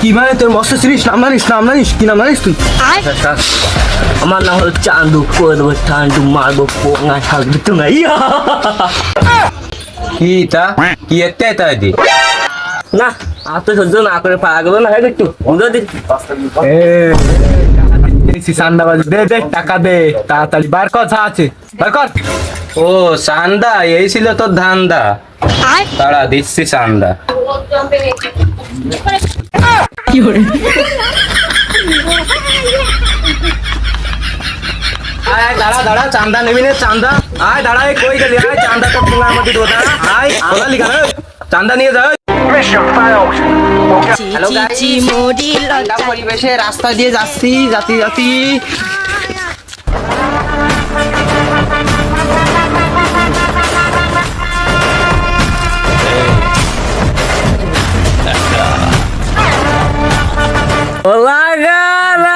কি মানে তোর মস্ত সিরিজ নাম জানিস কি নাম জানিস তুই? আমার নাম হলো চান্দু, করে দেবো ঠান্ডু, মারবো পোঙা, থাকবে তোমরা। কি তা কি এতে তাই দি না আর তো সহ্য না করে পারা গেল না, হ্যাঁ একটু বুঝে দিচ্ছি। চান্দাবাজি দে দে, টাকা দে তাড়াতাড়ি, বার কর যা আছে বার কর। ও চান্দা, এই ছিল তোর ধান্দা। তারা দিচ্ছি চান্দা। আয় দাঁড়া দাঁড়া, চান্দা নেবি না? চান্দা আয় দাঁড়া, কই গেলি? আয় চান্দা তো তোমার মধ্যে দো, দাঁড়া আয় বলালি কেন? চান্দা নিয়ে যাও। হ্যালো গাইস, ঠান্ডা পরিবেশে রাস্তা দিয়ে যাচ্ছি, জাতি জাতি।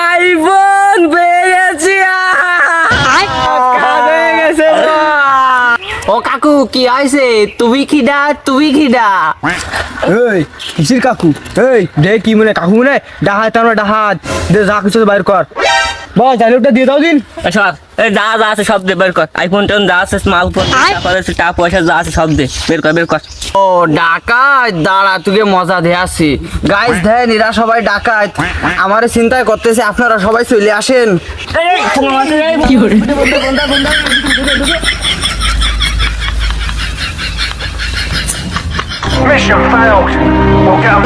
আইফোন পেয়েছি। ও কাকু কি আইছে? তুমি খিদা এই কিসির কাকু? এই দে কি মনে কাকু মনে ডাহাত, আমরা ডাহাত দে, যা কিছু বাইর কর। বল চালুটা দিয়ে দাও দিন। সব যা আছে সব দে, বের কর। আইফোন টোন যা আছে, স্মার্টফোন, টাকা পয়সা যা আছে সব দে, বের কর। ও ডাকাত, দাঁড়া তোকে মজা দিয়ে আসি। গাইস দেন এরা সবাই ডাকাত, আমারে চিন্তায় করতেছে, আপনারা সবাই চলে আসেন। Mission failed. We'll get 'em.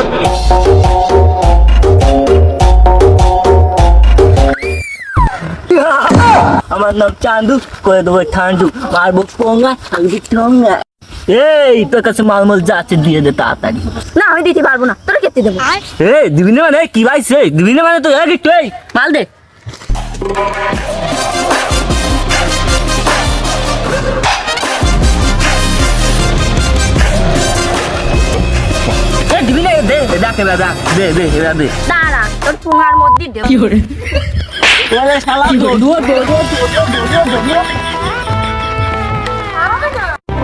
আমার নাম চান্দু, করে দেবো ঠান্ডু, মারবো পোঙা, থাকবে ঠোঙা। এই তোর কাছে মালমল যাচ্ছে, দিয়ে দে তাড়াতাড়ি। না আমি দিতে পারবো না, তোরা কেটে দেবো। এই দিবি না মানে কি ভাইছে? দিবি না মানে তো একটু এই মাল দে। দিবি না? দে দেখ এবার দেখ, দে এবার দে। দাঁড়া তোর পুঙার মধ্যে দেবো। ওরে শালা দৌড়ো।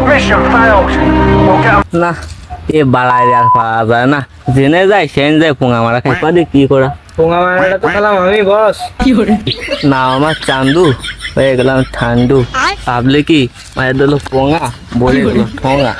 Mission failed. We'll get 'em. না এ বাড়ায় আর পাওয়া যায় না, জেনে যায় সেন যায় পোঙা মারা খাই পারে কি করা। পোঙা মারাটা তো খেলাম আমি বস। না আমার চান্দু, হয়ে গেলাম ঠান্ডু, ভাবলে কি মায়ের দিল পোঙা, বলে দিল ঠোঙা।